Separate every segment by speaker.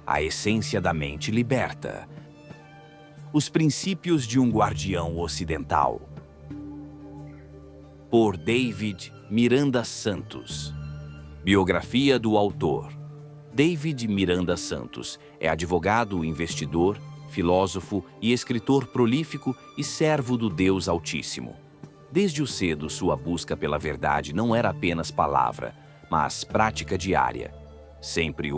Speaker 1: a essência da mente liberta. Os princípios de um guardião ocidental. Por David Miranda Santos. Biografia do autor. David Miranda Santos é advogado, investidor, filósofo e escritor prolífico e servo do Deus Altíssimo. Desde o cedo, sua busca pela verdade não era apenas palavra, mas prática diária. Sempre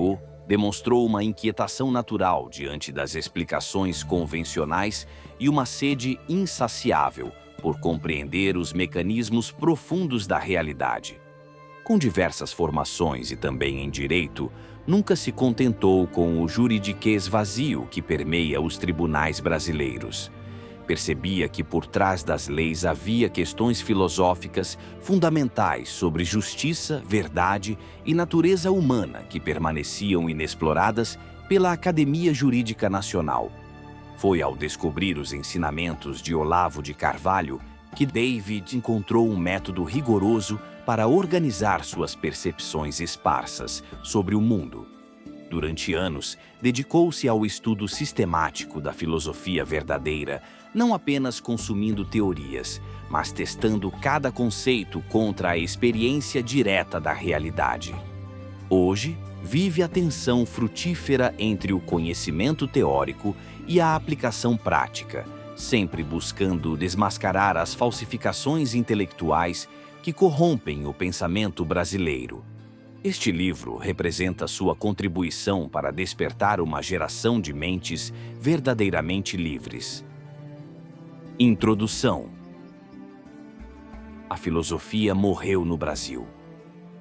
Speaker 1: demonstrou uma inquietação natural diante das explicações convencionais e uma sede insaciável por compreender os mecanismos profundos da realidade. Com diversas formações e também em direito, nunca se contentou com o juridiquês vazio que permeia os tribunais brasileiros. Percebia que por trás das leis havia questões filosóficas fundamentais sobre justiça, verdade e natureza humana que permaneciam inexploradas pela Academia Jurídica Nacional. Foi ao descobrir os ensinamentos de Olavo de Carvalho que David encontrou um método rigoroso para organizar suas percepções esparsas sobre o mundo. Durante anos, dedicou-se ao estudo sistemático da filosofia verdadeira, não apenas consumindo teorias, mas testando cada conceito contra a experiência direta da realidade. Hoje, vive a tensão frutífera entre o conhecimento teórico e a aplicação prática, sempre buscando desmascarar as falsificações intelectuais que corrompem o pensamento brasileiro. Este livro representa sua contribuição para despertar uma geração de mentes verdadeiramente livres. Introdução. A filosofia morreu no Brasil.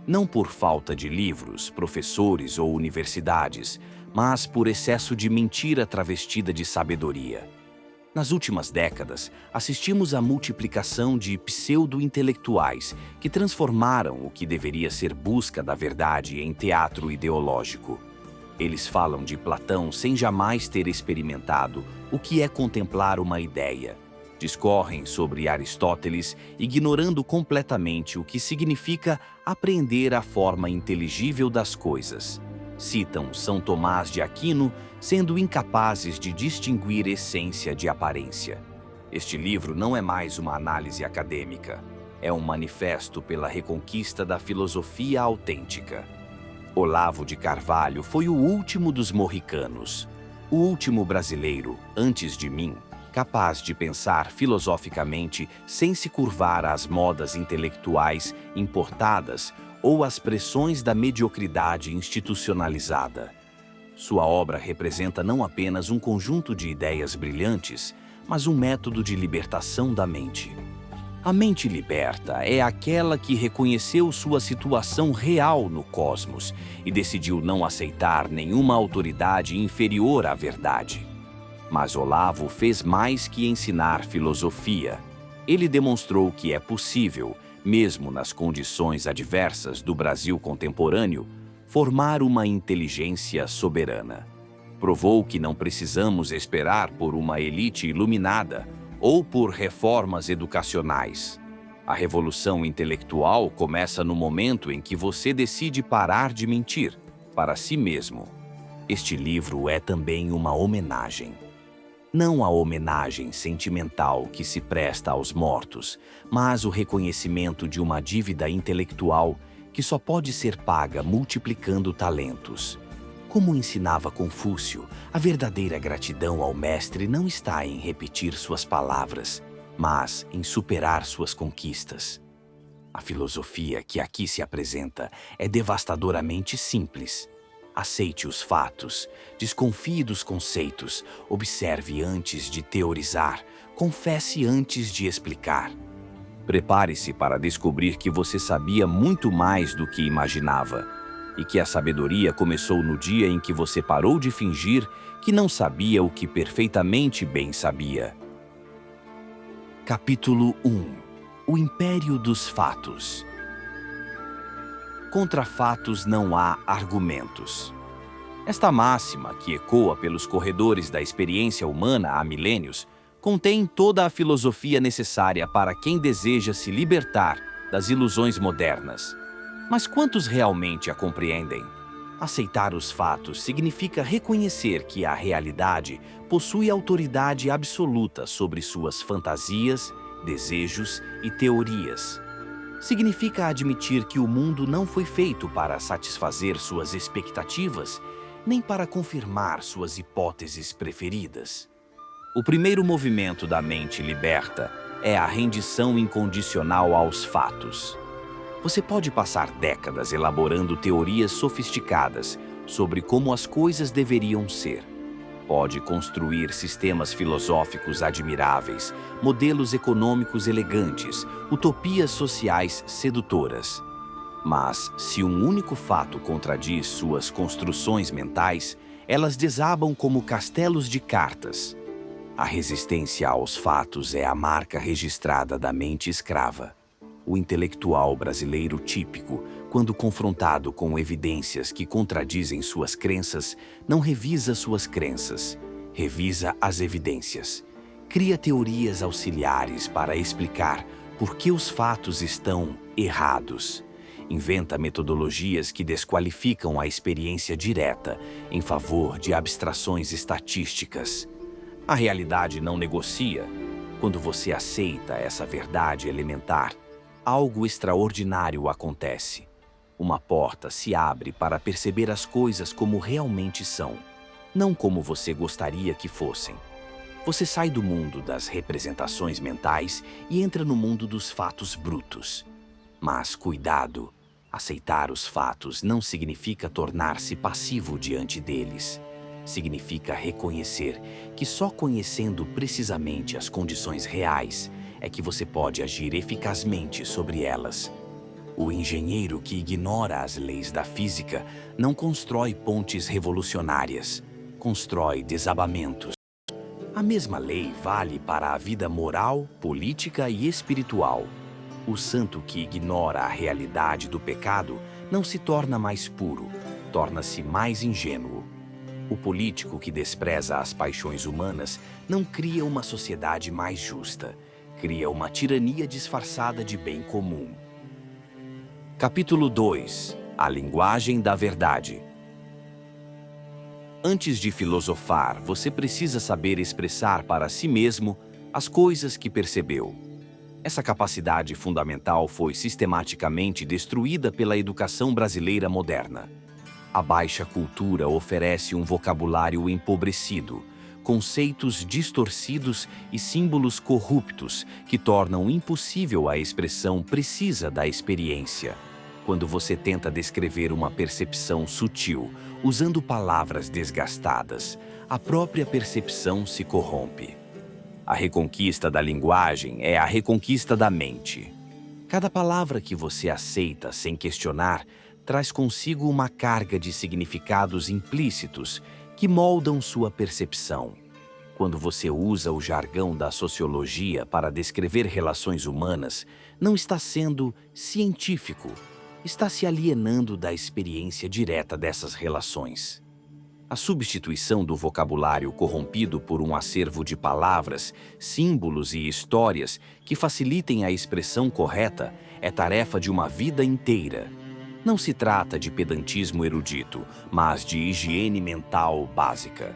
Speaker 1: Não por falta de livros, professores ou universidades, mas por excesso de mentira travestida de sabedoria. Nas últimas décadas, assistimos à multiplicação de pseudo-intelectuais que transformaram o que deveria ser busca da verdade em teatro ideológico. Eles falam de Platão sem jamais ter experimentado o que é contemplar uma ideia. Discorrem sobre Aristóteles, ignorando completamente o que significa apreender a forma inteligível das coisas. Citam São Tomás de Aquino, sendo incapazes de distinguir essência de aparência. Este livro não é mais uma análise acadêmica. É um manifesto pela reconquista da filosofia autêntica. Olavo de Carvalho foi o último dos mohicanos, o último brasileiro, antes de mim, capaz de pensar filosoficamente sem se curvar às modas intelectuais importadas ou às pressões da mediocridade institucionalizada. Sua obra representa não apenas um conjunto de ideias brilhantes, mas um método de libertação da mente. A mente liberta é aquela que reconheceu sua situação real no cosmos e decidiu não aceitar nenhuma autoridade inferior à verdade. Mas Olavo fez mais que ensinar filosofia. Ele demonstrou que é possível, mesmo nas condições adversas do Brasil contemporâneo, formar uma inteligência soberana. Provou que não precisamos esperar por uma elite iluminada ou por reformas educacionais. A revolução intelectual começa no momento em que você decide parar de mentir para si mesmo. Este livro é também uma homenagem. Não a homenagem sentimental que se presta aos mortos, mas o reconhecimento de uma dívida intelectual que só pode ser paga multiplicando talentos. Como ensinava Confúcio, a verdadeira gratidão ao mestre não está em repetir suas palavras, mas em superar suas conquistas. A filosofia que aqui se apresenta é devastadoramente simples. Aceite os fatos, desconfie dos conceitos, observe antes de teorizar, confesse antes de explicar. Prepare-se para descobrir que você sabia muito mais do que imaginava e que a sabedoria começou no dia em que você parou de fingir que não sabia o que perfeitamente bem sabia. Capítulo 1. O Império dos Fatos. Contra fatos não há argumentos. Esta máxima, que ecoa pelos corredores da experiência humana há milênios, contém toda a filosofia necessária para quem deseja se libertar das ilusões modernas. Mas quantos realmente a compreendem? Aceitar os fatos significa reconhecer que a realidade possui autoridade absoluta sobre suas fantasias, desejos e teorias. Significa admitir que o mundo não foi feito para satisfazer suas expectativas, nem para confirmar suas hipóteses preferidas. O primeiro movimento da mente liberta é a rendição incondicional aos fatos. Você pode passar décadas elaborando teorias sofisticadas sobre como as coisas deveriam ser. Pode construir sistemas filosóficos admiráveis, modelos econômicos elegantes, utopias sociais sedutoras. Mas, se um único fato contradiz suas construções mentais, elas desabam como castelos de cartas. A resistência aos fatos é a marca registrada da mente escrava. O intelectual brasileiro típico, quando confrontado com evidências que contradizem suas crenças, não revisa suas crenças, revisa as evidências. Cria teorias auxiliares para explicar por que os fatos estão errados. Inventa metodologias que desqualificam a experiência direta em favor de abstrações estatísticas. A realidade não negocia. Quando você aceita essa verdade elementar, algo extraordinário acontece. Uma porta se abre para perceber as coisas como realmente são, não como você gostaria que fossem. Você sai do mundo das representações mentais e entra no mundo dos fatos brutos. Mas cuidado, aceitar os fatos não significa tornar-se passivo diante deles. Significa reconhecer que só conhecendo precisamente as condições reais é que você pode agir eficazmente sobre elas. O engenheiro que ignora as leis da física não constrói pontes revolucionárias, constrói desabamentos. A mesma lei vale para a vida moral, política e espiritual. O santo que ignora a realidade do pecado não se torna mais puro, torna-se mais ingênuo. O político que despreza as paixões humanas não cria uma sociedade mais justa, cria uma tirania disfarçada de bem comum. Capítulo 2. A linguagem da verdade. Antes de filosofar, você precisa saber expressar para si mesmo as coisas que percebeu. Essa capacidade fundamental foi sistematicamente destruída pela educação brasileira moderna. A baixa cultura oferece um vocabulário empobrecido, conceitos distorcidos e símbolos corruptos que tornam impossível a expressão precisa da experiência. Quando você tenta descrever uma percepção sutil, usando palavras desgastadas, a própria percepção se corrompe. A reconquista da linguagem é a reconquista da mente. Cada palavra que você aceita sem questionar traz consigo uma carga de significados implícitos que moldam sua percepção. Quando você usa o jargão da sociologia para descrever relações humanas, não está sendo científico, está se alienando da experiência direta dessas relações. A substituição do vocabulário corrompido por um acervo de palavras, símbolos e histórias que facilitem a expressão correta é tarefa de uma vida inteira. Não se trata de pedantismo erudito, mas de higiene mental básica.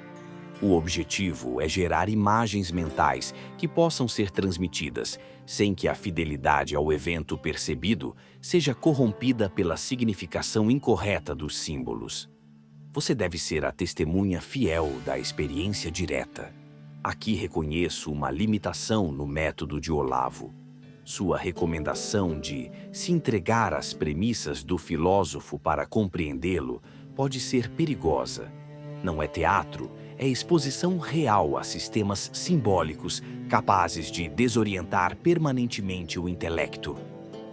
Speaker 1: O objetivo é gerar imagens mentais que possam ser transmitidas, sem que a fidelidade ao evento percebido seja corrompida pela significação incorreta dos símbolos. Você deve ser a testemunha fiel da experiência direta. Aqui reconheço uma limitação no método de Olavo. Sua recomendação de se entregar às premissas do filósofo para compreendê-lo pode ser perigosa. Não é teatro, é exposição real a sistemas simbólicos capazes de desorientar permanentemente o intelecto.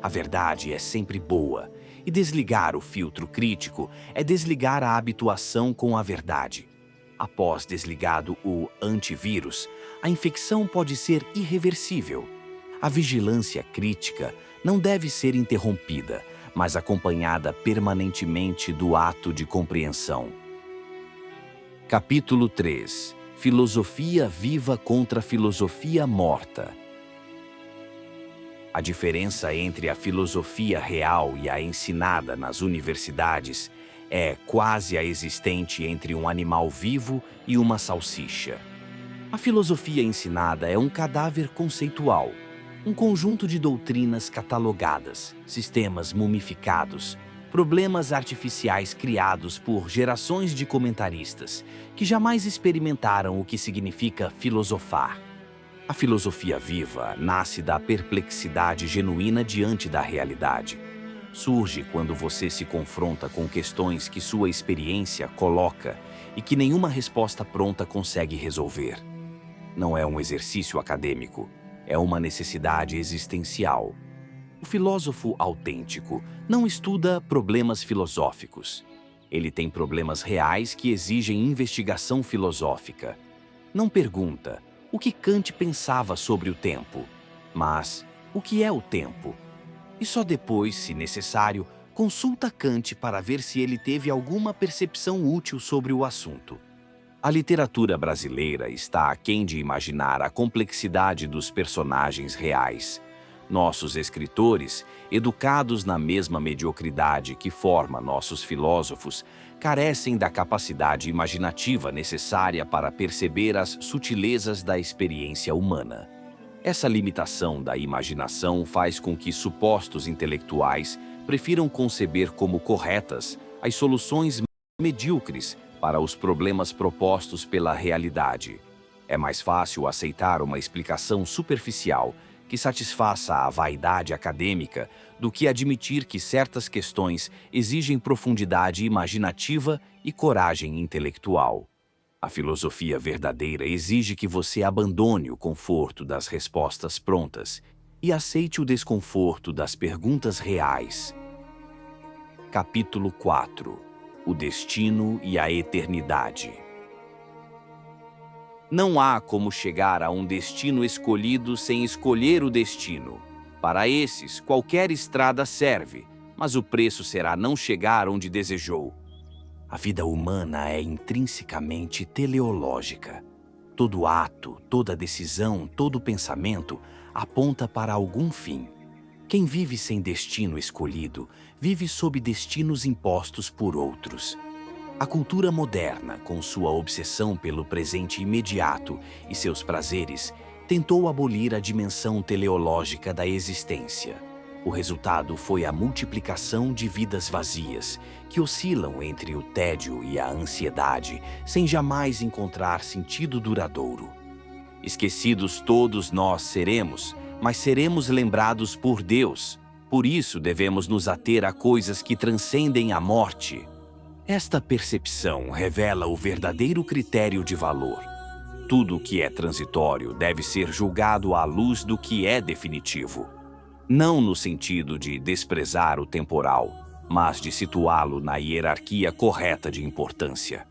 Speaker 1: A verdade é sempre boa, e desligar o filtro crítico é desligar a habituação com a verdade. Após desligado o antivírus, a infecção pode ser irreversível. A vigilância crítica não deve ser interrompida, mas acompanhada permanentemente do ato de compreensão. Capítulo 3. Filosofia viva contra filosofia morta. A diferença entre a filosofia real e a ensinada nas universidades É quase a existente entre um animal vivo e uma salsicha. A filosofia ensinada é um cadáver conceitual, um conjunto de doutrinas catalogadas, sistemas mumificados, problemas artificiais criados por gerações de comentaristas que jamais experimentaram o que significa filosofar. A filosofia viva nasce da perplexidade genuína diante da realidade. Surge quando você se confronta com questões que sua experiência coloca e que nenhuma resposta pronta consegue resolver. Não é um exercício acadêmico, é uma necessidade existencial. O filósofo autêntico não estuda problemas filosóficos. Ele tem problemas reais que exigem investigação filosófica. Não pergunta o que Kant pensava sobre o tempo, mas o que é o tempo? E só depois, se necessário, consulta Kant para ver se ele teve alguma percepção útil sobre o assunto. A literatura brasileira está aquém de imaginar a complexidade dos personagens reais. Nossos escritores, educados na mesma mediocridade que forma nossos filósofos, carecem da capacidade imaginativa necessária para perceber as sutilezas da experiência humana. Essa limitação da imaginação faz com que supostos intelectuais prefiram conceber como corretas as soluções medíocres para os problemas propostos pela realidade. É mais fácil aceitar uma explicação superficial que satisfaça a vaidade acadêmica do que admitir que certas questões exigem profundidade imaginativa e coragem intelectual. A filosofia verdadeira exige que você abandone o conforto das respostas prontas e aceite o desconforto das perguntas reais. Capítulo 4 – O destino e a eternidade. Não há como chegar a um destino escolhido sem escolher o destino. Para esses, qualquer estrada serve, mas o preço será não chegar onde desejou. A vida humana é intrinsecamente teleológica. Todo ato, toda decisão, todo pensamento aponta para algum fim. Quem vive sem destino escolhido, vive sob destinos impostos por outros. A cultura moderna, com sua obsessão pelo presente imediato e seus prazeres, tentou abolir a dimensão teleológica da existência. O resultado foi a multiplicação de vidas vazias, que oscilam entre o tédio e a ansiedade, sem jamais encontrar sentido duradouro. Esquecidos todos nós seremos, mas seremos lembrados por Deus. Por isso devemos nos ater a coisas que transcendem a morte. Esta percepção revela o verdadeiro critério de valor. Tudo o que é transitório deve ser julgado à luz do que é definitivo. Não no sentido de desprezar o temporal, mas de situá-lo na hierarquia correta de importância.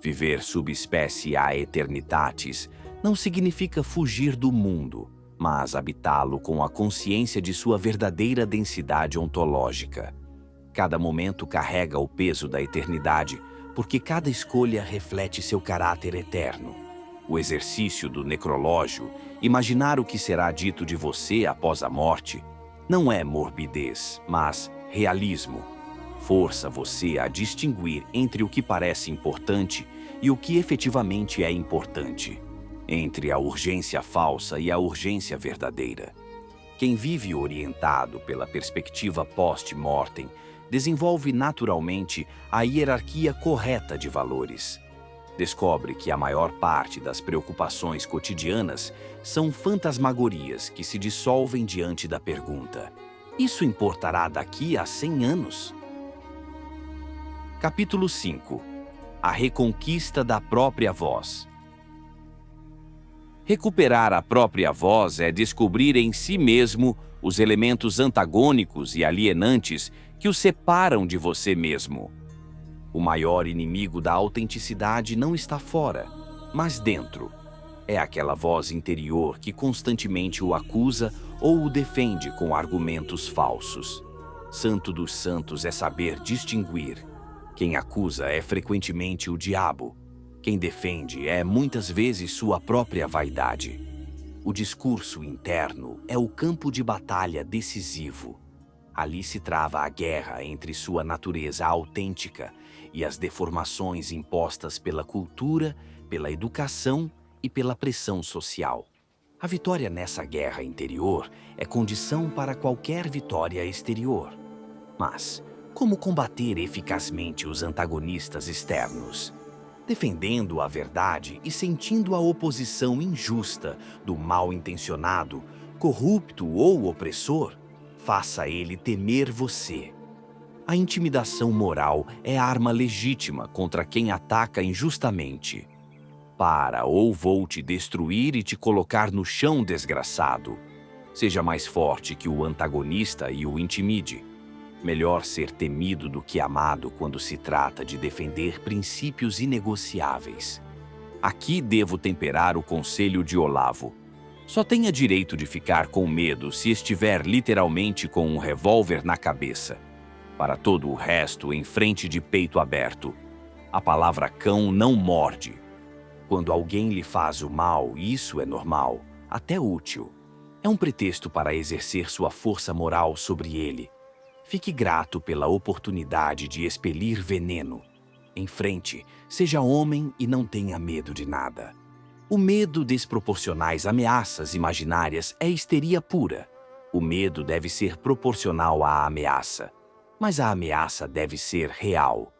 Speaker 1: Viver subespécie a eternitatis não significa fugir do mundo, mas habitá-lo com a consciência de sua verdadeira densidade ontológica. Cada momento carrega o peso da eternidade, porque cada escolha reflete seu caráter eterno. O exercício do necrológio, imaginar o que será dito de você após a morte, não é morbidez, mas realismo. Força você a distinguir entre o que parece importante e o que efetivamente é importante, entre a urgência falsa e a urgência verdadeira. Quem vive orientado pela perspectiva post-mortem desenvolve naturalmente a hierarquia correta de valores. Descobre que a maior parte das preocupações cotidianas são fantasmagorias que se dissolvem diante da pergunta: isso importará daqui a 100 anos? Capítulo 5 – A reconquista da própria voz. Recuperar a própria voz é descobrir em si mesmo os elementos antagônicos e alienantes que o separam de você mesmo. O maior inimigo da autenticidade não está fora, mas dentro. É aquela voz interior que constantemente o acusa ou o defende com argumentos falsos. Santo dos santos é saber distinguir. Quem acusa é frequentemente o diabo. Quem defende é muitas vezes sua própria vaidade. O discurso interno é o campo de batalha decisivo. Ali se trava a guerra entre sua natureza autêntica e as deformações impostas pela cultura, pela educação e pela pressão social. A vitória nessa guerra interior é condição para qualquer vitória exterior. Mas como combater eficazmente os antagonistas externos? Defendendo a verdade e sentindo a oposição injusta do mal-intencionado, corrupto ou opressor, faça ele temer você. A intimidação moral é arma legítima contra quem ataca injustamente. Para ou vou te destruir e te colocar no chão, desgraçado. Seja mais forte que o antagonista e o intimide. Melhor ser temido do que amado quando se trata de defender princípios inegociáveis. Aqui devo temperar o conselho de Olavo. Só tenha direito de ficar com medo se estiver literalmente com um revólver na cabeça. Para todo o resto, em frente de peito aberto. A palavra cão não morde. Quando alguém lhe faz o mal, isso é normal, até útil. É um pretexto para exercer sua força moral sobre ele. Fique grato pela oportunidade de expelir veneno. Em frente, seja homem e não tenha medo de nada. O medo desproporcionais ameaças imaginárias é histeria pura. O medo deve ser proporcional à ameaça, mas a ameaça deve ser real.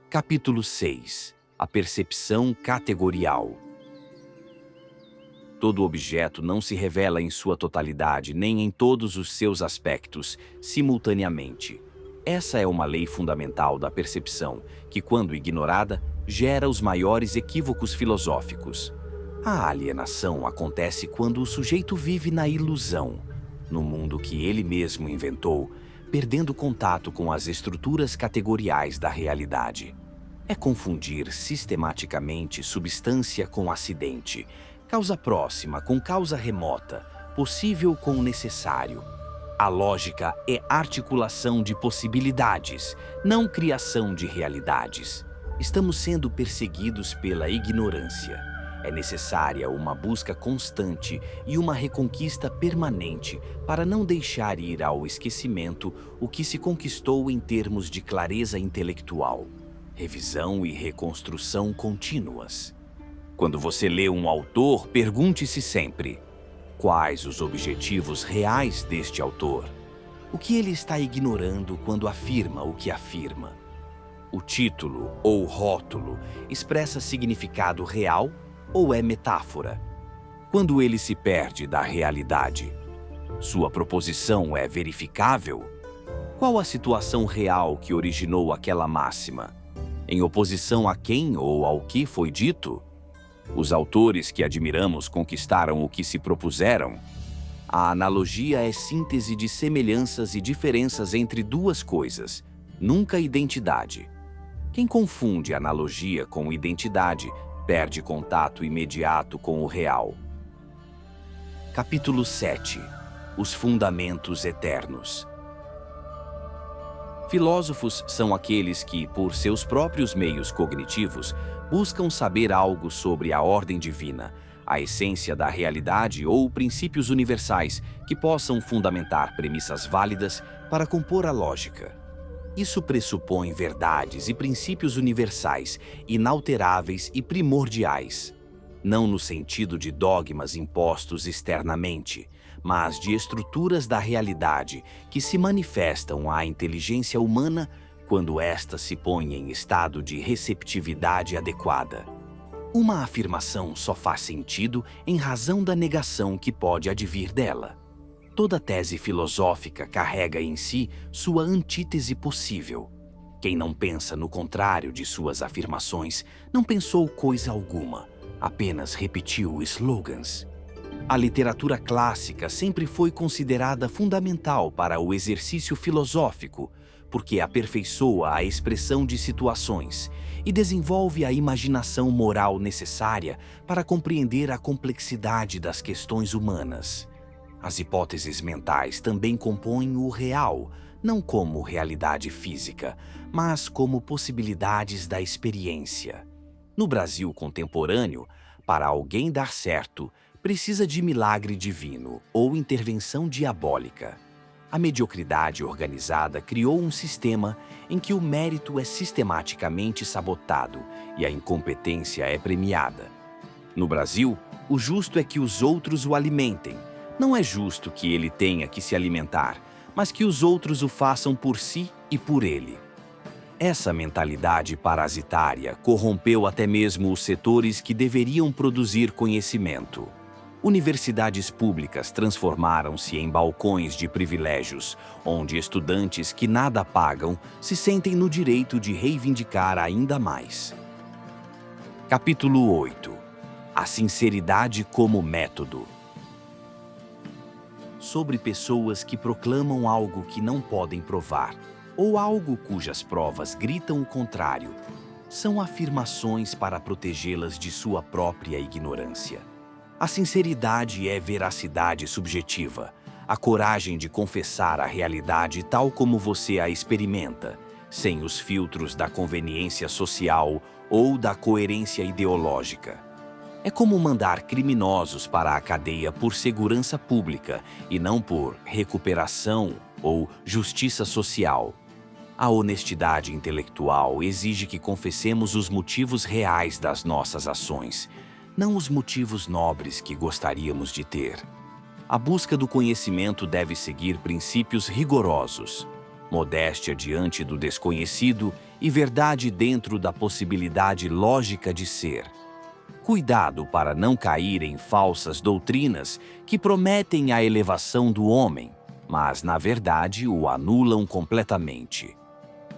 Speaker 1: Capítulo 6. A percepção categorial. Todo objeto não se revela em sua totalidade nem em todos os seus aspectos, simultaneamente. Essa é uma lei fundamental da percepção, que, quando ignorada, gera os maiores equívocos filosóficos. A alienação acontece quando o sujeito vive na ilusão, no mundo que ele mesmo inventou, perdendo contato com as estruturas categoriais da realidade. É confundir sistematicamente substância com acidente, causa próxima com causa remota, possível com necessário. A lógica é articulação de possibilidades, não criação de realidades. Estamos sendo perseguidos pela ignorância. É necessária uma busca constante e uma reconquista permanente para não deixar ir ao esquecimento o que se conquistou em termos de clareza intelectual. Revisão e reconstrução contínuas. Quando você lê um autor, pergunte-se sempre: quais os objetivos reais deste autor? O que ele está ignorando quando afirma o que afirma? O título ou rótulo expressa significado real ou é metáfora? Quando ele se perde da realidade, sua proposição é verificável? Qual a situação real que originou aquela máxima? Em oposição a quem ou ao que foi dito? Os autores que admiramos conquistaram o que se propuseram? A analogia é síntese de semelhanças e diferenças entre duas coisas, nunca identidade. Quem confunde analogia com identidade perde contato imediato com o real. Capítulo 7. Os fundamentos eternos. Filósofos são aqueles que, por seus próprios meios cognitivos, buscam saber algo sobre a ordem divina, a essência da realidade ou princípios universais que possam fundamentar premissas válidas para compor a lógica. Isso pressupõe verdades e princípios universais, inalteráveis e primordiais, não no sentido de dogmas impostos externamente, mas de estruturas da realidade que se manifestam à inteligência humana quando esta se põe em estado de receptividade adequada. Uma afirmação só faz sentido em razão da negação que pode advir dela. Toda tese filosófica carrega em si sua antítese possível. Quem não pensa no contrário de suas afirmações não pensou coisa alguma, apenas repetiu slogans. A literatura clássica sempre foi considerada fundamental para o exercício filosófico, porque aperfeiçoa a expressão de situações e desenvolve a imaginação moral necessária para compreender a complexidade das questões humanas. As hipóteses mentais também compõem o real, não como realidade física, mas como possibilidades da experiência. No Brasil contemporâneo, para alguém dar certo, precisa de milagre divino ou intervenção diabólica. A mediocridade organizada criou um sistema em que o mérito é sistematicamente sabotado e a incompetência é premiada. No Brasil, o justo é que os outros o alimentem. Não é justo que ele tenha que se alimentar, mas que os outros o façam por si e por ele. Essa mentalidade parasitária corrompeu até mesmo os setores que deveriam produzir conhecimento. Universidades públicas transformaram-se em balcões de privilégios, onde estudantes que nada pagam se sentem no direito de reivindicar ainda mais. Capítulo 8. A sinceridade como método. Sobre pessoas que proclamam algo que não podem provar, ou algo cujas provas gritam o contrário, são afirmações para protegê-las de sua própria ignorância. A sinceridade é veracidade subjetiva, a coragem de confessar a realidade tal como você a experimenta, sem os filtros da conveniência social ou da coerência ideológica. É como mandar criminosos para a cadeia por segurança pública e não por recuperação ou justiça social. A honestidade intelectual exige que confessemos os motivos reais das nossas ações, não os motivos nobres que gostaríamos de ter. A busca do conhecimento deve seguir princípios rigorosos: modéstia diante do desconhecido e verdade dentro da possibilidade lógica de ser. Cuidado para não cair em falsas doutrinas que prometem a elevação do homem, mas, na verdade, o anulam completamente.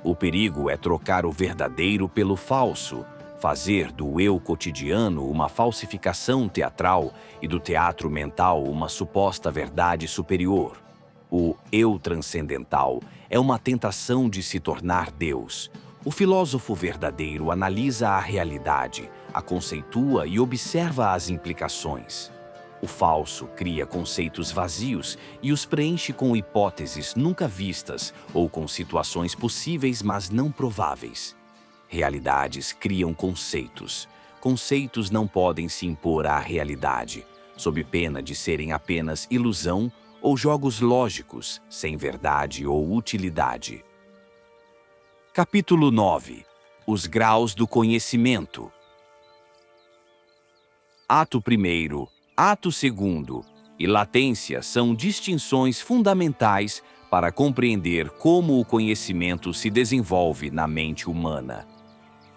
Speaker 1: O perigo é trocar o verdadeiro pelo falso, fazer do eu cotidiano uma falsificação teatral e do teatro mental uma suposta verdade superior. O eu transcendental é uma tentação de se tornar Deus. O filósofo verdadeiro analisa a realidade, a conceitua e observa as implicações. O falso cria conceitos vazios e os preenche com hipóteses nunca vistas ou com situações possíveis, mas não prováveis. Realidades criam conceitos. Conceitos não podem se impor à realidade, sob pena de serem apenas ilusão ou jogos lógicos, sem verdade ou utilidade. Capítulo 9. Os graus do conhecimento. Ato 1º, Ato 2º e latência são distinções fundamentais para compreender como o conhecimento se desenvolve na mente humana.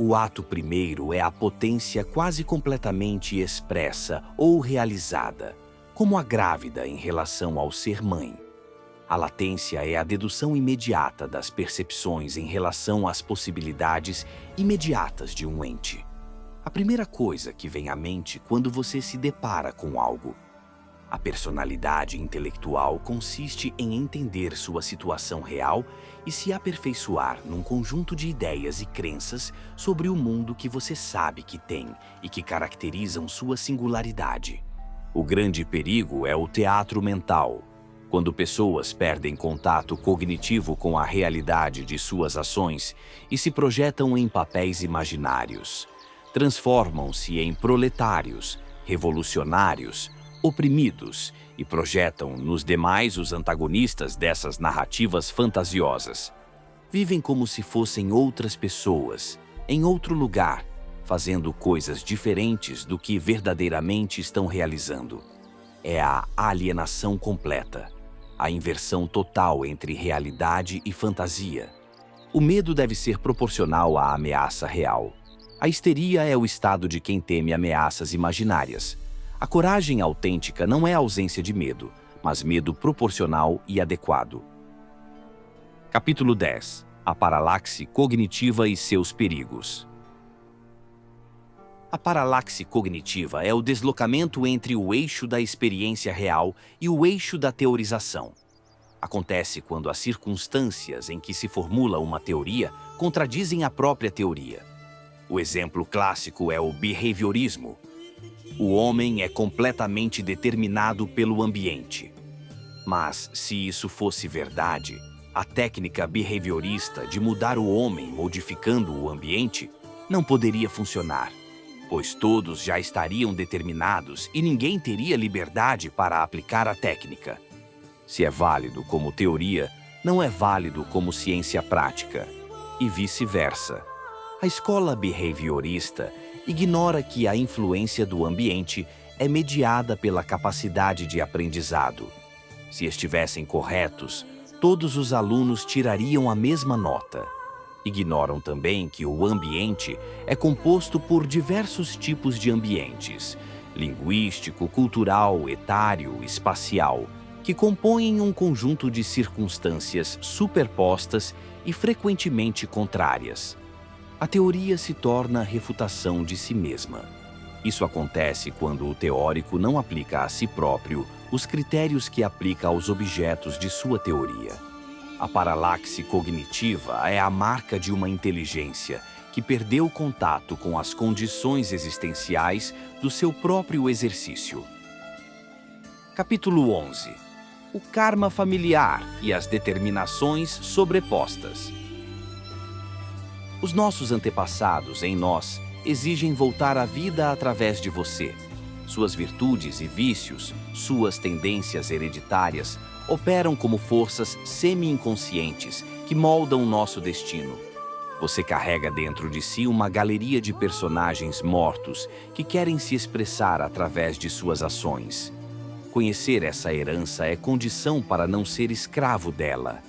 Speaker 1: O ato 1º é a potência quase completamente expressa ou realizada, como a grávida em relação ao ser mãe. A latência é a dedução imediata das percepções em relação às possibilidades imediatas de um ente. A primeira coisa que vem à mente quando você se depara com algo. A personalidade intelectual consiste em entender sua situação real e se aperfeiçoar num conjunto de ideias e crenças sobre o mundo que você sabe que tem e que caracterizam sua singularidade. O grande perigo é o teatro mental, quando pessoas perdem contato cognitivo com a realidade de suas ações e se projetam em papéis imaginários. Transformam-se em proletários, revolucionários, oprimidos e projetam nos demais os antagonistas dessas narrativas fantasiosas. Vivem como se fossem outras pessoas, em outro lugar, fazendo coisas diferentes do que verdadeiramente estão realizando. É a alienação completa, a inversão total entre realidade e fantasia. O medo deve ser proporcional à ameaça real. A histeria é o estado de quem teme ameaças imaginárias. A coragem autêntica não é ausência de medo, mas medo proporcional e adequado. Capítulo 10. A paralaxe cognitiva e seus perigos. A paralaxe cognitiva é o deslocamento entre o eixo da experiência real e o eixo da teorização. Acontece quando as circunstâncias em que se formula uma teoria contradizem a própria teoria. O exemplo clássico é o behaviorismo. O homem é completamente determinado pelo ambiente. Mas, se isso fosse verdade, a técnica behaviorista de mudar o homem modificando o ambiente não poderia funcionar, pois todos já estariam determinados e ninguém teria liberdade para aplicar a técnica. Se é válido como teoria, não é válido como ciência prática, e vice-versa. A escola behaviorista ignora que a influência do ambiente é mediada pela capacidade de aprendizado. Se estivessem corretos, todos os alunos tirariam a mesma nota. Ignoram também que o ambiente é composto por diversos tipos de ambientes: linguístico, cultural, etário, espacial, que compõem um conjunto de circunstâncias superpostas e frequentemente contrárias. A teoria se torna refutação de si mesma. Isso acontece quando o teórico não aplica a si próprio os critérios que aplica aos objetos de sua teoria. A paralaxe cognitiva é a marca de uma inteligência que perdeu contato com as condições existenciais do seu próprio exercício. Capítulo 11. O karma familiar e as determinações sobrepostas. Os nossos antepassados em nós exigem voltar à vida através de você. Suas virtudes e vícios, suas tendências hereditárias, operam como forças semi-inconscientes que moldam nosso destino. Você carrega dentro de si uma galeria de personagens mortos que querem se expressar através de suas ações. Conhecer essa herança é condição para não ser escravo dela.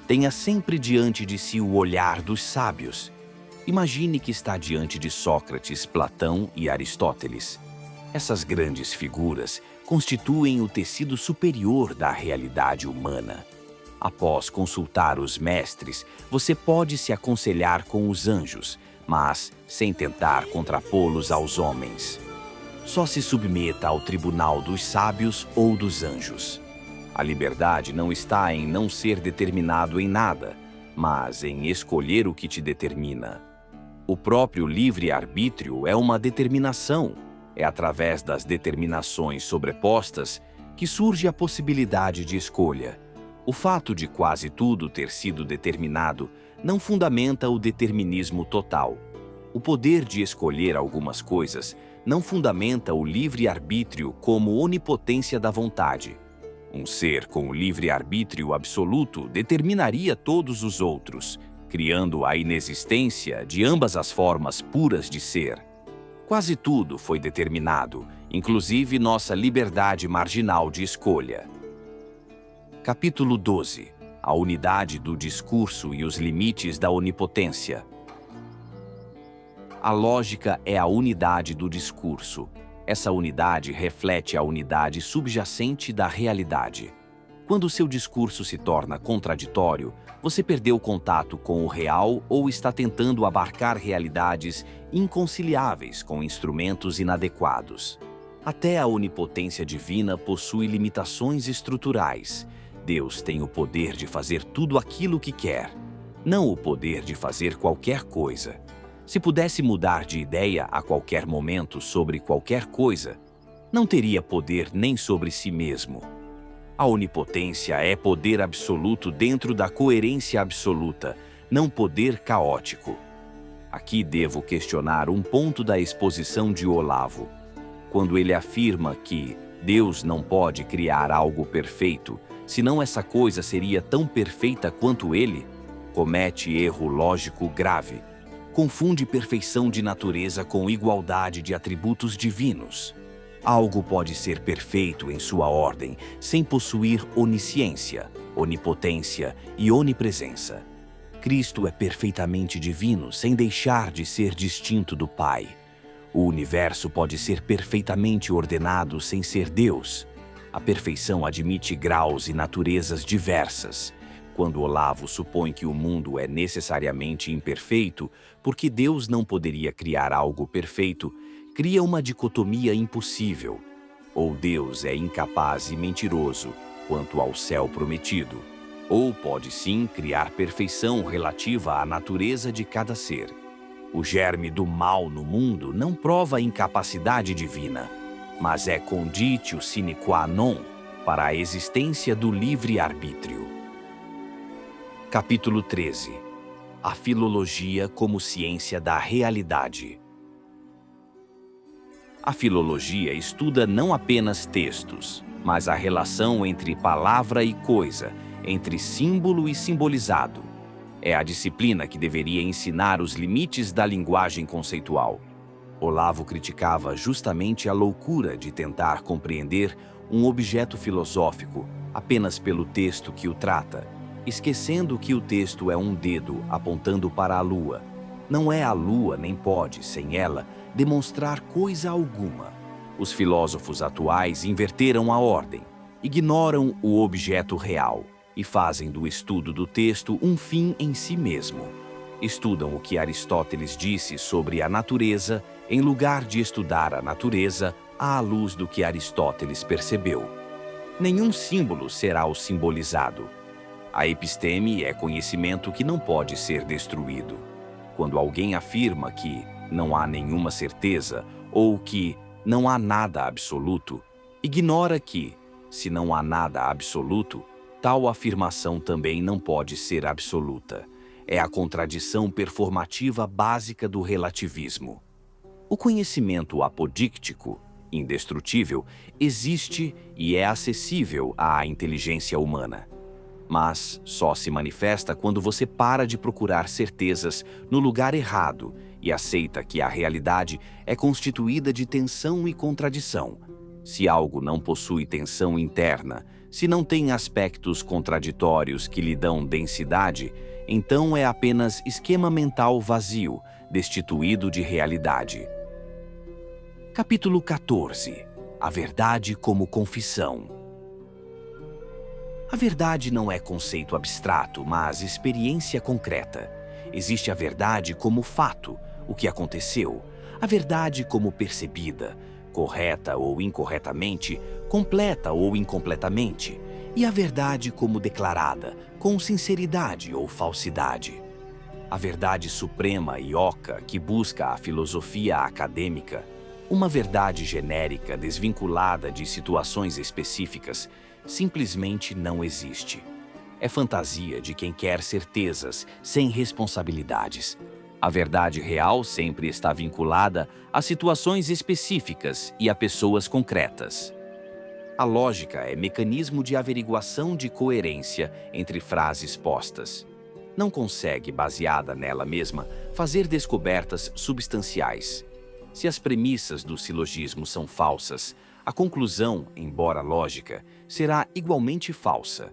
Speaker 1: Tenha sempre diante de si o olhar dos sábios. Imagine que está diante de Sócrates, Platão e Aristóteles. Essas grandes figuras constituem o tecido superior da realidade humana. Após consultar os mestres, você pode se aconselhar com os anjos, mas sem tentar contrapô-los aos homens. Só se submeta ao tribunal dos sábios ou dos anjos. A liberdade não está em não ser determinado em nada, mas em escolher o que te determina. O próprio livre-arbítrio é uma determinação. É através das determinações sobrepostas que surge a possibilidade de escolha. O fato de quase tudo ter sido determinado não fundamenta o determinismo total. O poder de escolher algumas coisas não fundamenta o livre-arbítrio como onipotência da vontade. Um ser com livre-arbítrio absoluto determinaria todos os outros, criando a inexistência de ambas as formas puras de ser. Quase tudo foi determinado, inclusive nossa liberdade marginal de escolha. Capítulo 12. A unidade do discurso e os limites da onipotência. A lógica é a unidade do discurso. Essa unidade reflete a unidade subjacente da realidade. Quando seu discurso se torna contraditório, você perdeu contato com o real ou está tentando abarcar realidades inconciliáveis com instrumentos inadequados. Até a onipotência divina possui limitações estruturais. Deus tem o poder de fazer tudo aquilo que quer, não o poder de fazer qualquer coisa. Se pudesse mudar de ideia a qualquer momento sobre qualquer coisa, não teria poder nem sobre si mesmo. A onipotência é poder absoluto dentro da coerência absoluta, não poder caótico. Aqui devo questionar um ponto da exposição de Olavo. Quando ele afirma que Deus não pode criar algo perfeito, senão essa coisa seria tão perfeita quanto ele, comete erro lógico grave. Confunde perfeição de natureza com igualdade de atributos divinos. Algo pode ser perfeito em sua ordem, sem possuir onisciência, onipotência e onipresença. Cristo é perfeitamente divino, sem deixar de ser distinto do Pai. O universo pode ser perfeitamente ordenado sem ser Deus. A perfeição admite graus e naturezas diversas. Quando Olavo supõe que o mundo é necessariamente imperfeito, porque Deus não poderia criar algo perfeito, cria uma dicotomia impossível. Ou Deus é incapaz e mentiroso quanto ao céu prometido, ou pode sim criar perfeição relativa à natureza de cada ser. O germe do mal no mundo não prova a incapacidade divina, mas é conditio sine qua non para a existência do livre-arbítrio. Capítulo 13. A filologia como ciência da realidade. A filologia estuda não apenas textos, mas a relação entre palavra e coisa, entre símbolo e simbolizado. É a disciplina que deveria ensinar os limites da linguagem conceitual. Olavo criticava justamente a loucura de tentar compreender um objeto filosófico apenas pelo texto que o trata, esquecendo que o texto é um dedo apontando para a lua. Não é a lua, nem pode, sem ela, demonstrar coisa alguma. Os filósofos atuais inverteram a ordem, ignoram o objeto real e fazem do estudo do texto um fim em si mesmo. Estudam o que Aristóteles disse sobre a natureza, em lugar de estudar a natureza à luz do que Aristóteles percebeu. Nenhum símbolo será o simbolizado. A episteme é conhecimento que não pode ser destruído. Quando alguém afirma que não há nenhuma certeza ou que não há nada absoluto, ignora que, se não há nada absoluto, tal afirmação também não pode ser absoluta. É a contradição performativa básica do relativismo. O conhecimento apodíctico, indestrutível, existe e é acessível à inteligência humana. Mas só se manifesta quando você para de procurar certezas no lugar errado e aceita que a realidade é constituída de tensão e contradição. Se algo não possui tensão interna, se não tem aspectos contraditórios que lhe dão densidade, então é apenas esquema mental vazio, destituído de realidade. Capítulo 14. A verdade como confissão. A verdade não é conceito abstrato, mas experiência concreta. Existe a verdade como fato, o que aconteceu, a verdade como percebida, correta ou incorretamente, completa ou incompletamente, e a verdade como declarada, com sinceridade ou falsidade. A verdade suprema e oca que busca a filosofia acadêmica, uma verdade genérica desvinculada de situações específicas, simplesmente não existe. É fantasia de quem quer certezas sem responsabilidades. A verdade real sempre está vinculada a situações específicas e a pessoas concretas. A lógica é mecanismo de averiguação de coerência entre frases postas. Não consegue, baseada nela mesma, fazer descobertas substanciais. Se as premissas do silogismo são falsas, a conclusão, embora lógica, será igualmente falsa.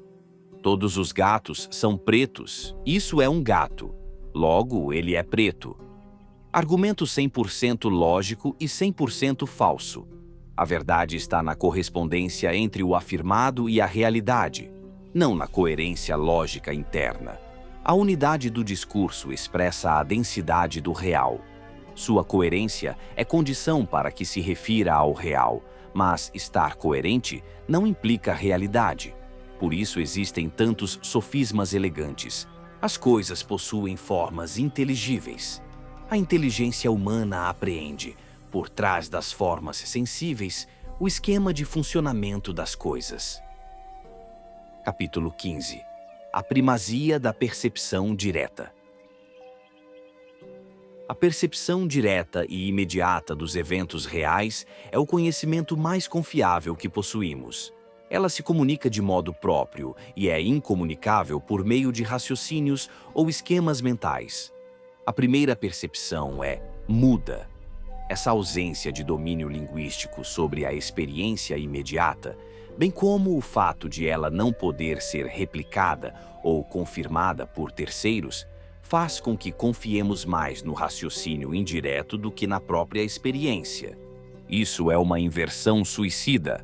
Speaker 1: Todos os gatos são pretos. Isso é um gato. Logo, ele é preto. Argumento 100% lógico e 100% falso. A verdade está na correspondência entre o afirmado e a realidade, não na coerência lógica interna. A unidade do discurso expressa a densidade do real. Sua coerência é condição para que se refira ao real, mas estar coerente não implica realidade. Por isso existem tantos sofismas elegantes. As coisas possuem formas inteligíveis. A inteligência humana apreende, por trás das formas sensíveis, o esquema de funcionamento das coisas. Capítulo 15. A primazia da percepção direta. A percepção direta e imediata dos eventos reais é o conhecimento mais confiável que possuímos. Ela se comunica de modo próprio e é incomunicável por meio de raciocínios ou esquemas mentais. A primeira percepção é muda. Essa ausência de domínio linguístico sobre a experiência imediata, bem como o fato de ela não poder ser replicada ou confirmada por terceiros, faz com que confiemos mais no raciocínio indireto do que na própria experiência. Isso é uma inversão suicida.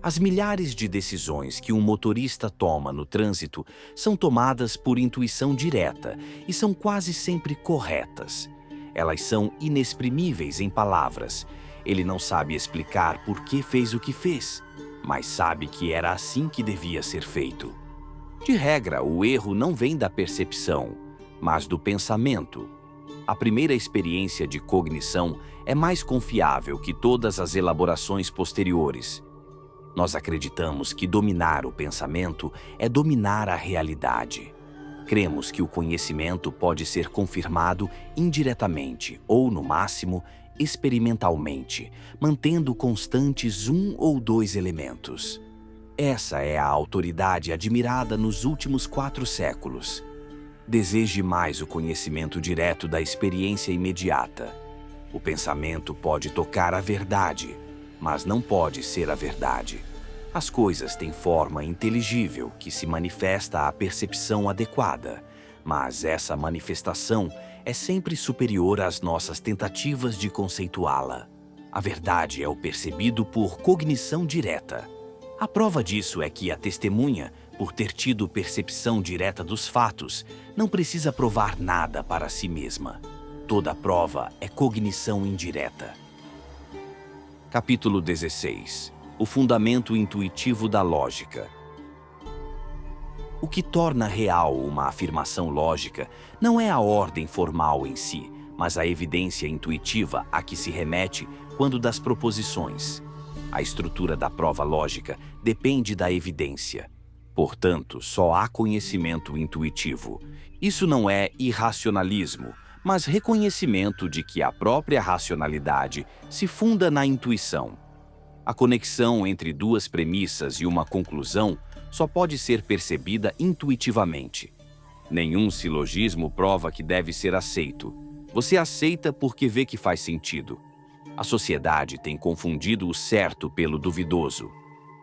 Speaker 1: As milhares de decisões que um motorista toma no trânsito são tomadas por intuição direta e são quase sempre corretas. Elas são inexprimíveis em palavras. Ele não sabe explicar por que fez o que fez, mas sabe que era assim que devia ser feito. De regra, o erro não vem da percepção, mas do pensamento. A primeira experiência de cognição é mais confiável que todas as elaborações posteriores. Nós acreditamos que dominar o pensamento é dominar a realidade. Cremos que o conhecimento pode ser confirmado indiretamente ou, no máximo, experimentalmente, mantendo constantes um ou dois elementos. Essa é a autoridade admirada nos últimos 4 séculos. Deseje mais o conhecimento direto da experiência imediata. O pensamento pode tocar a verdade, mas não pode ser a verdade. As coisas têm forma inteligível que se manifesta à percepção adequada, mas essa manifestação é sempre superior às nossas tentativas de conceituá-la. A verdade é o percebido por cognição direta. A prova disso é que a testemunha, por ter tido percepção direta dos fatos, não precisa provar nada para si mesma. Toda prova é cognição indireta. Capítulo 16. O fundamento intuitivo da lógica. O que torna real uma afirmação lógica não é a ordem formal em si, mas a evidência intuitiva a que se remete quando das proposições. A estrutura da prova lógica depende da evidência. Portanto, só há conhecimento intuitivo. Isso não é irracionalismo, mas reconhecimento de que a própria racionalidade se funda na intuição. A conexão entre duas premissas e uma conclusão só pode ser percebida intuitivamente. Nenhum silogismo prova que deve ser aceito. Você aceita porque vê que faz sentido. A sociedade tem confundido o certo pelo duvidoso.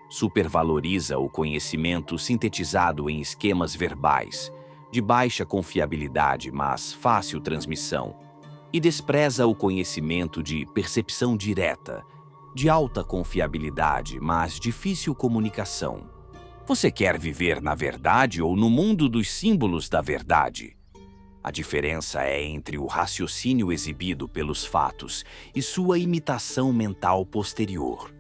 Speaker 1: Supervaloriza o conhecimento sintetizado em esquemas verbais, de baixa confiabilidade, mas fácil transmissão, e despreza o conhecimento de percepção direta, de alta confiabilidade, mas difícil comunicação. Você quer viver na verdade ou no mundo dos símbolos da verdade? A diferença é entre o raciocínio exibido pelos fatos e sua imitação mental posterior.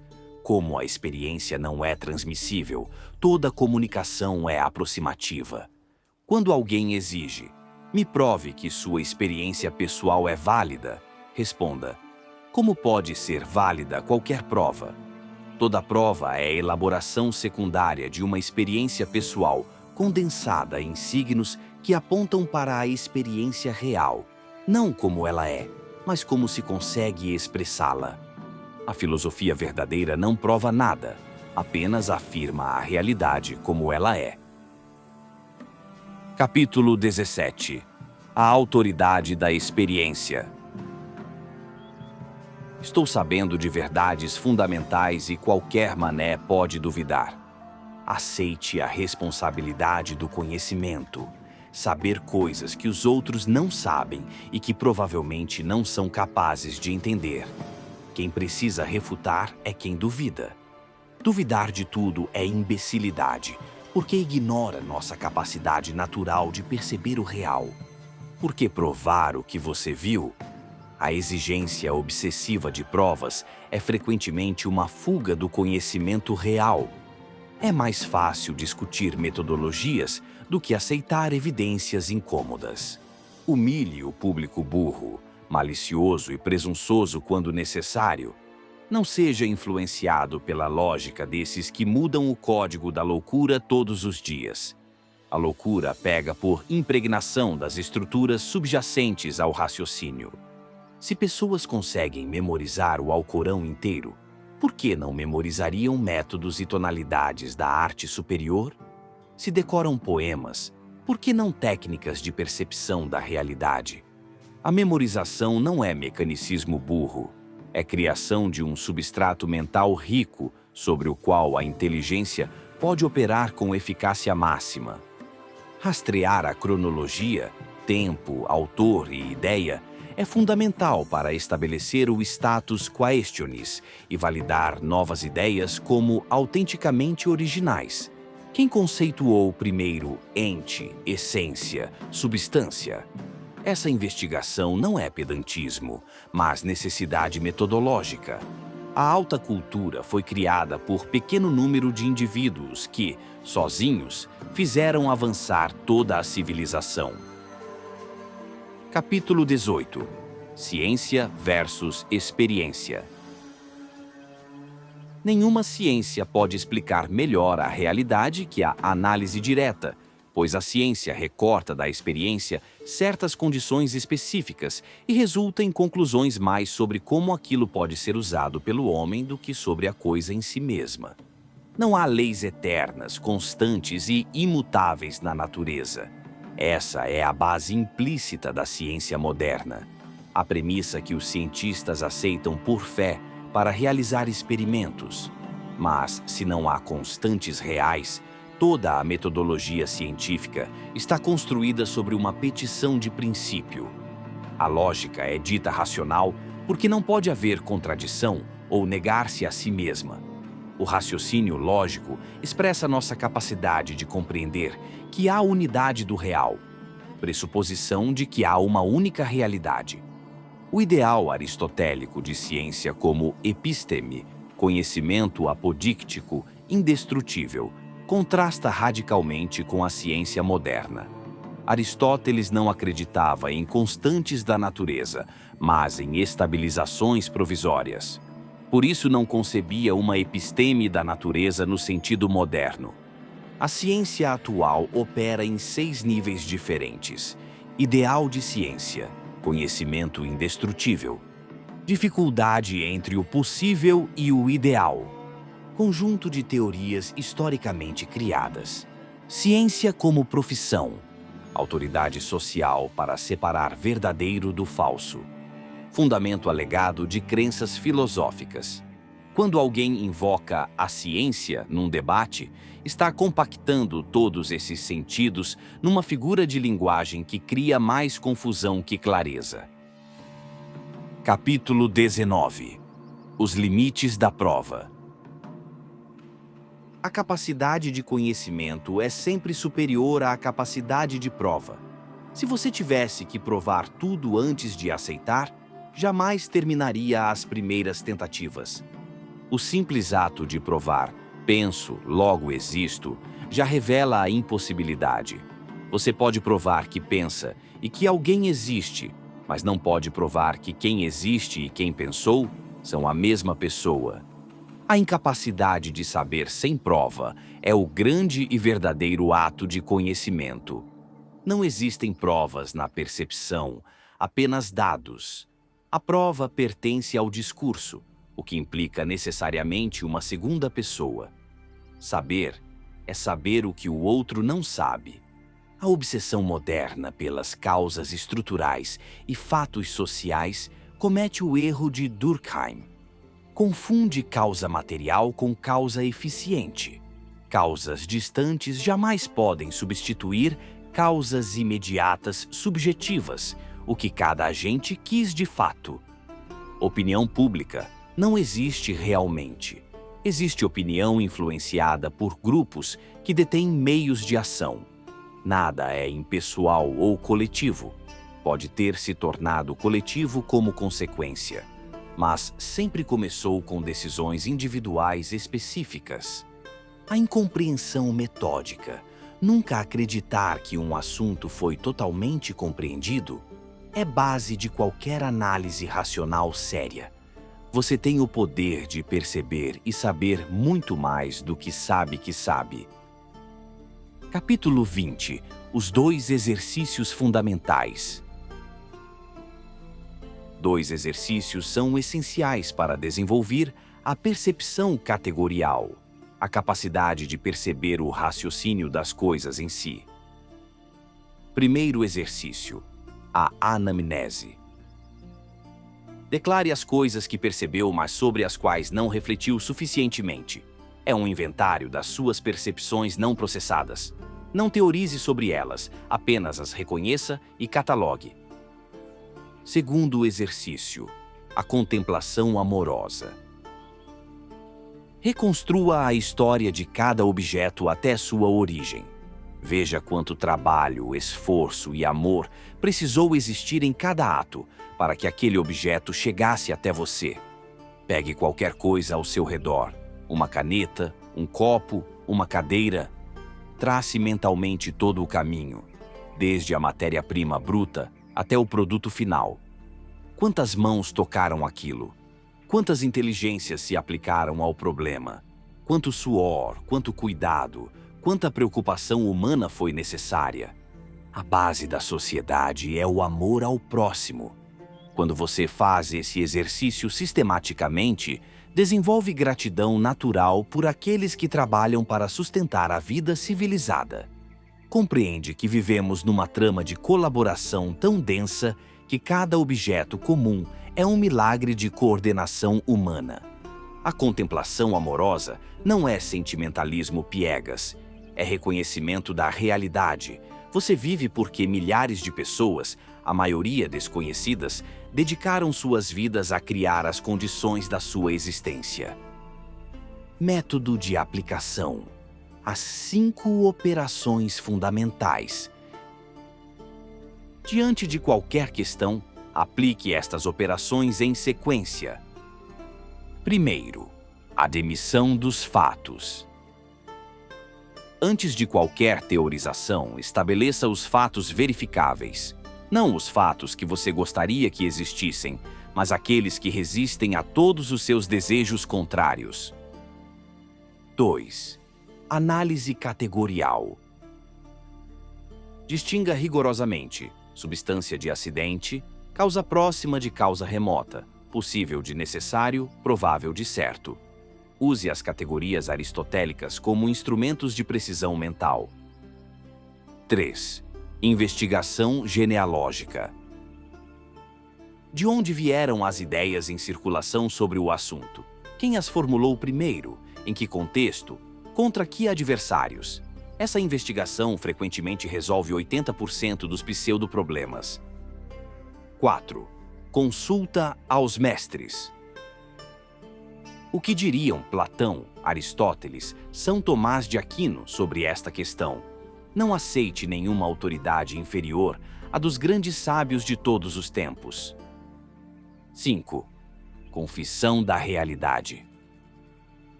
Speaker 1: Como a experiência não é transmissível, toda comunicação é aproximativa. Quando alguém exige, me prove que sua experiência pessoal é válida, responda, como pode ser válida qualquer prova? Toda prova é a elaboração secundária de uma experiência pessoal condensada em signos que apontam para a experiência real, não como ela é, mas como se consegue expressá-la. A filosofia verdadeira não prova nada, apenas afirma a realidade como ela é. Capítulo 17. A autoridade da experiência. Estou sabendo de verdades fundamentais e qualquer mané pode duvidar. Aceite a responsabilidade do conhecimento. Saber coisas que os outros não sabem e que provavelmente não são capazes de entender. Quem precisa refutar é quem duvida. Duvidar de tudo é imbecilidade, porque ignora nossa capacidade natural de perceber o real. Por que provar o que você viu? A exigência obsessiva de provas é frequentemente uma fuga do conhecimento real. É mais fácil discutir metodologias do que aceitar evidências incômodas. Humilhe o público burro, malicioso e presunçoso quando necessário. Não seja influenciado pela lógica desses que mudam o código da loucura todos os dias. A loucura pega por impregnação das estruturas subjacentes ao raciocínio. Se pessoas conseguem memorizar o Alcorão inteiro, por que não memorizariam métodos e tonalidades da arte superior? Se decoram poemas, por que não técnicas de percepção da realidade? A memorização não é mecanicismo burro, é criação de um substrato mental rico sobre o qual a inteligência pode operar com eficácia máxima. Rastrear a cronologia, tempo, autor e ideia é fundamental para estabelecer o status quaestionis e validar novas ideias como autenticamente originais. Quem conceituou primeiro ente, essência, substância? Essa investigação não é pedantismo, mas necessidade metodológica. A alta cultura foi criada por pequeno número de indivíduos que, sozinhos, fizeram avançar toda a civilização. Capítulo 18. Ciência versus experiência. Nenhuma ciência pode explicar melhor a realidade que a análise direta, pois a ciência recorta da experiência certas condições específicas e resulta em conclusões mais sobre como aquilo pode ser usado pelo homem do que sobre a coisa em si mesma. Não há leis eternas, constantes e imutáveis na natureza. Essa é a base implícita da ciência moderna. A premissa que os cientistas aceitam por fé para realizar experimentos. Mas, se não há constantes reais, toda a metodologia científica está construída sobre uma petição de princípio. A lógica é dita racional porque não pode haver contradição ou negar-se a si mesma. O raciocínio lógico expressa nossa capacidade de compreender que há unidade do real, pressuposição de que há uma única realidade. O ideal aristotélico de ciência como episteme, conhecimento apodíctico, indestrutível, contrasta radicalmente com a ciência moderna. Aristóteles não acreditava em constantes da natureza, mas em estabilizações provisórias. Por isso não concebia uma episteme da natureza no sentido moderno. A ciência atual opera em 6 níveis diferentes. Ideal de ciência, conhecimento indestrutível. Dificuldade entre o possível e o ideal. Conjunto de teorias historicamente criadas. Ciência como profissão. Autoridade social para separar verdadeiro do falso. Fundamento alegado de crenças filosóficas. Quando alguém invoca a ciência num debate, está compactando todos esses sentidos numa figura de linguagem que cria mais confusão que clareza. Capítulo 19. Os limites da prova. A capacidade de conhecimento é sempre superior à capacidade de prova. Se você tivesse que provar tudo antes de aceitar, jamais terminaria as primeiras tentativas. O simples ato de provar, penso, logo existo, já revela a impossibilidade. Você pode provar que pensa e que alguém existe, mas não pode provar que quem existe e quem pensou são a mesma pessoa. A incapacidade de saber sem prova é o grande e verdadeiro ato de conhecimento. Não existem provas na percepção, apenas dados. A prova pertence ao discurso, o que implica necessariamente uma segunda pessoa. Saber é saber o que o outro não sabe. A obsessão moderna pelas causas estruturais e fatos sociais comete o erro de Durkheim. Confunde causa material com causa eficiente. Causas distantes jamais podem substituir causas imediatas subjetivas, o que cada agente quis de fato. Opinião pública não existe realmente. Existe opinião influenciada por grupos que detêm meios de ação. Nada é impessoal ou coletivo. Pode ter se tornado coletivo como consequência, mas sempre começou com decisões individuais específicas. A incompreensão metódica, nunca acreditar que um assunto foi totalmente compreendido, é base de qualquer análise racional séria. Você tem o poder de perceber e saber muito mais do que sabe que sabe. Capítulo 20. Os 2 exercícios fundamentais. 2 exercícios são essenciais para desenvolver a percepção categorial, a capacidade de perceber o raciocínio das coisas em si. Primeiro exercício: a anamnese. Declare as coisas que percebeu, mas sobre as quais não refletiu suficientemente. É um inventário das suas percepções não processadas. Não teorize sobre elas, apenas as reconheça e catalogue. Segundo exercício: a contemplação amorosa. Reconstrua a história de cada objeto até sua origem. Veja quanto trabalho, esforço e amor precisou existir em cada ato para que aquele objeto chegasse até você. Pegue qualquer coisa ao seu redor, uma caneta, um copo, uma cadeira. Trace mentalmente todo o caminho, desde a matéria-prima bruta até o produto final. Quantas mãos tocaram aquilo? Quantas inteligências se aplicaram ao problema? Quanto suor, quanto cuidado, quanta preocupação humana foi necessária. A base da sociedade é o amor ao próximo. Quando você faz esse exercício sistematicamente, desenvolve gratidão natural por aqueles que trabalham para sustentar a vida civilizada. Compreende que vivemos numa trama de colaboração tão densa que cada objeto comum é um milagre de coordenação humana. A contemplação amorosa não é sentimentalismo piegas, é reconhecimento da realidade. Você vive porque milhares de pessoas, a maioria desconhecidas, dedicaram suas vidas a criar as condições da sua existência. Método de aplicação. As 5 operações fundamentais. Diante de qualquer questão, aplique estas operações em sequência. Primeiro, a demissão dos fatos. Antes de qualquer teorização, estabeleça os fatos verificáveis. Não os fatos que você gostaria que existissem, mas aqueles que resistem a todos os seus desejos contrários. 2. Análise categorial. Distinga rigorosamente substância de acidente, causa próxima de causa remota, possível de necessário, provável de certo. Use as categorias aristotélicas como instrumentos de precisão mental. 3. Investigação genealógica. De onde vieram as ideias em circulação sobre o assunto? Quem as formulou primeiro? Em que contexto? Contra que adversários? Essa investigação frequentemente resolve 80% dos pseudo-problemas. 4. Consulta aos mestres. O que diriam Platão, Aristóteles, São Tomás de Aquino sobre esta questão? Não aceite nenhuma autoridade inferior à dos grandes sábios de todos os tempos. 5. Confissão da realidade.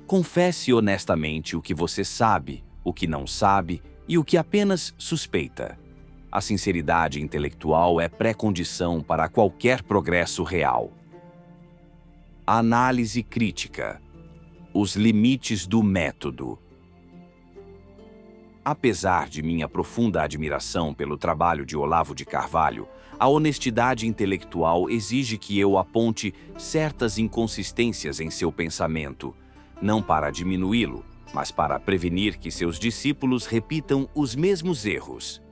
Speaker 1: Confesse honestamente o que você sabe, o que não sabe e o que apenas suspeita. A sinceridade intelectual é pré-condição para qualquer progresso real. Análise crítica. Os limites do método. Apesar de minha profunda admiração pelo trabalho de Olavo de Carvalho, a honestidade intelectual exige que eu aponte certas inconsistências em seu pensamento, não para diminuí-lo, mas para prevenir que seus discípulos repitam os mesmos erros.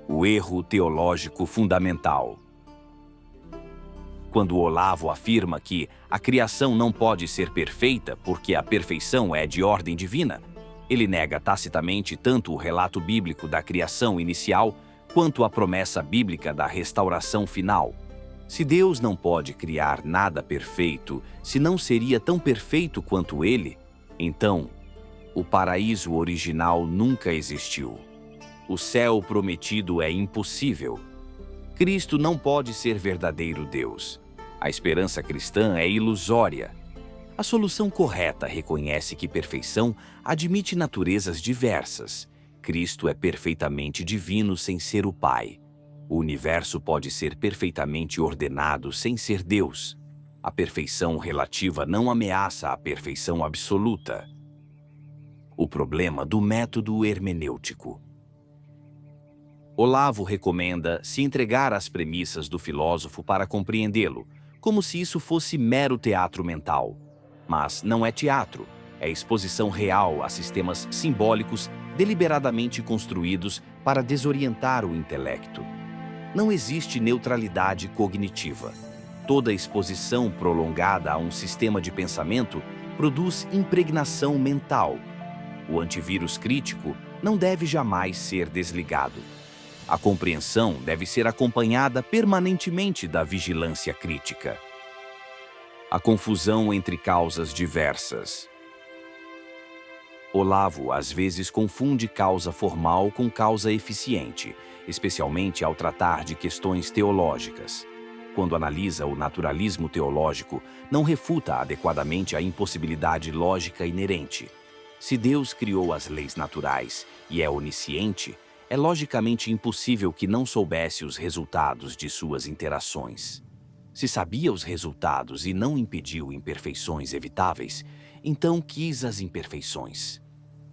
Speaker 1: O erro teológico fundamental. Quando Olavo afirma que a criação não pode ser perfeita porque a perfeição é de ordem divina, ele nega tacitamente tanto o relato bíblico da criação inicial quanto a promessa bíblica da restauração final. Se Deus não pode criar nada perfeito, se não seria tão perfeito quanto ele, então o paraíso original nunca existiu. O céu prometido é impossível. Cristo não pode ser verdadeiro Deus. A esperança cristã é ilusória. A solução correta reconhece que perfeição admite naturezas diversas. Cristo é perfeitamente divino sem ser o Pai. O universo pode ser perfeitamente ordenado sem ser Deus. A perfeição relativa não ameaça a perfeição absoluta. O problema do método hermenêutico. Olavo recomenda se entregar às premissas do filósofo para compreendê-lo, como se isso fosse mero teatro mental. Mas não é teatro, é exposição real a sistemas simbólicos deliberadamente construídos para desorientar o intelecto. Não existe neutralidade cognitiva. Toda exposição prolongada a um sistema de pensamento produz impregnação mental. O antivírus crítico não deve jamais ser desligado. A compreensão deve ser acompanhada permanentemente da vigilância crítica. A confusão entre causas diversas. Olavo às vezes confunde causa formal com causa eficiente, especialmente ao tratar de questões teológicas. Quando analisa o naturalismo teológico, não refuta adequadamente a impossibilidade lógica inerente. Se Deus criou as leis naturais e é onisciente, é logicamente impossível que não soubesse os resultados de suas interações. Se sabia os resultados e não impediu imperfeições evitáveis, então quis as imperfeições.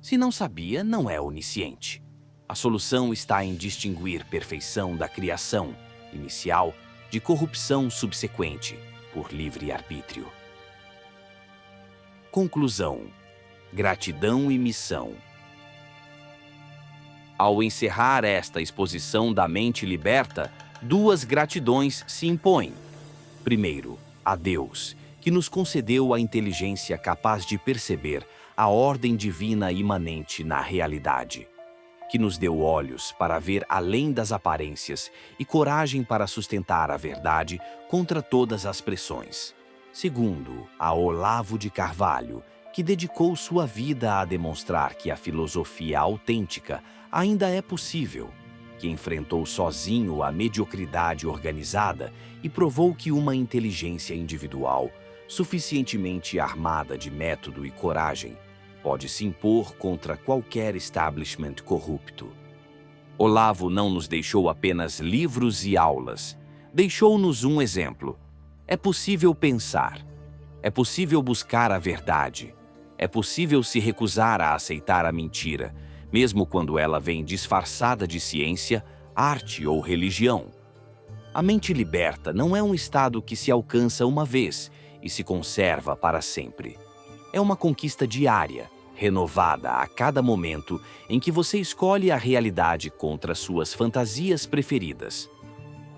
Speaker 1: Se não sabia, não é onisciente. A solução está em distinguir perfeição da criação inicial de corrupção subsequente por livre-arbítrio. Conclusão: gratidão e missão. Ao encerrar esta exposição da mente liberta, duas gratidões se impõem. Primeiro, a Deus, que nos concedeu a inteligência capaz de perceber a ordem divina imanente na realidade, que nos deu olhos para ver além das aparências e coragem para sustentar a verdade contra todas as pressões. Segundo, a Olavo de Carvalho, que dedicou sua vida a demonstrar que a filosofia autêntica ainda é possível, que enfrentou sozinho a mediocridade organizada e provou que uma inteligência individual, suficientemente armada de método e coragem, pode se impor contra qualquer establishment corrupto. Olavo não nos deixou apenas livros e aulas, deixou-nos um exemplo. É possível pensar, é possível buscar a verdade, é possível se recusar a aceitar a mentira, mesmo quando ela vem disfarçada de ciência, arte ou religião. A mente liberta não é um estado que se alcança uma vez e se conserva para sempre. É uma conquista diária, renovada a cada momento em que você escolhe a realidade contra suas fantasias preferidas.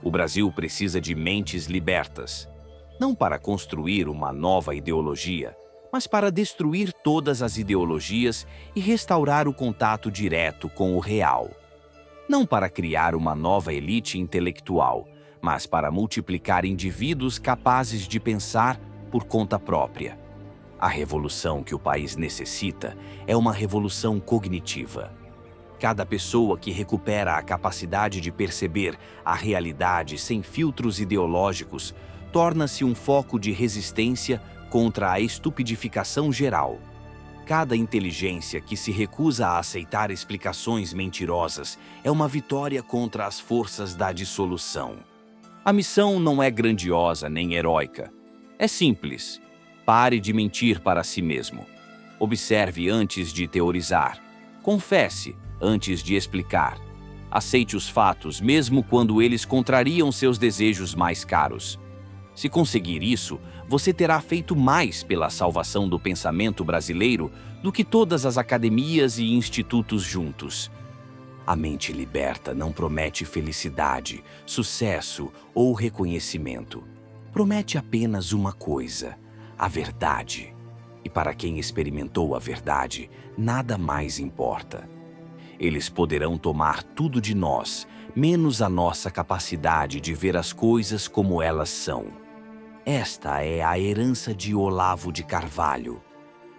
Speaker 1: O Brasil precisa de mentes libertas, não para construir uma nova ideologia, mas para destruir todas as ideologias e restaurar o contato direto com o real. Não para criar uma nova elite intelectual, mas para multiplicar indivíduos capazes de pensar por conta própria. A revolução que o país necessita é uma revolução cognitiva. Cada pessoa que recupera a capacidade de perceber a realidade sem filtros ideológicos torna-se um foco de resistência contra a estupidificação geral. Cada inteligência que se recusa a aceitar explicações mentirosas é uma vitória contra as forças da dissolução. A missão não é grandiosa nem heróica. É simples. Pare de mentir para si mesmo. Observe antes de teorizar. Confesse antes de explicar. Aceite os fatos mesmo quando eles contrariam seus desejos mais caros. Se conseguir isso, você terá feito mais pela salvação do pensamento brasileiro do que todas as academias e institutos juntos. A mente liberta não promete felicidade, sucesso ou reconhecimento. Promete apenas uma coisa: a verdade. E para quem experimentou a verdade, nada mais importa. Eles poderão tomar tudo de nós, menos a nossa capacidade de ver as coisas como elas são. Esta é a herança de Olavo de Carvalho.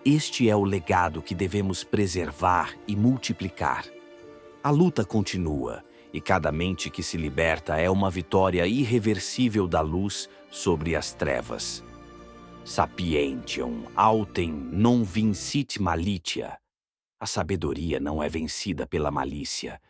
Speaker 1: Este é o legado que devemos preservar e multiplicar. A luta continua, e cada mente que se liberta é uma vitória irreversível da luz sobre as trevas. Sapientiam autem non vincit malitia. A sabedoria não é vencida pela malícia,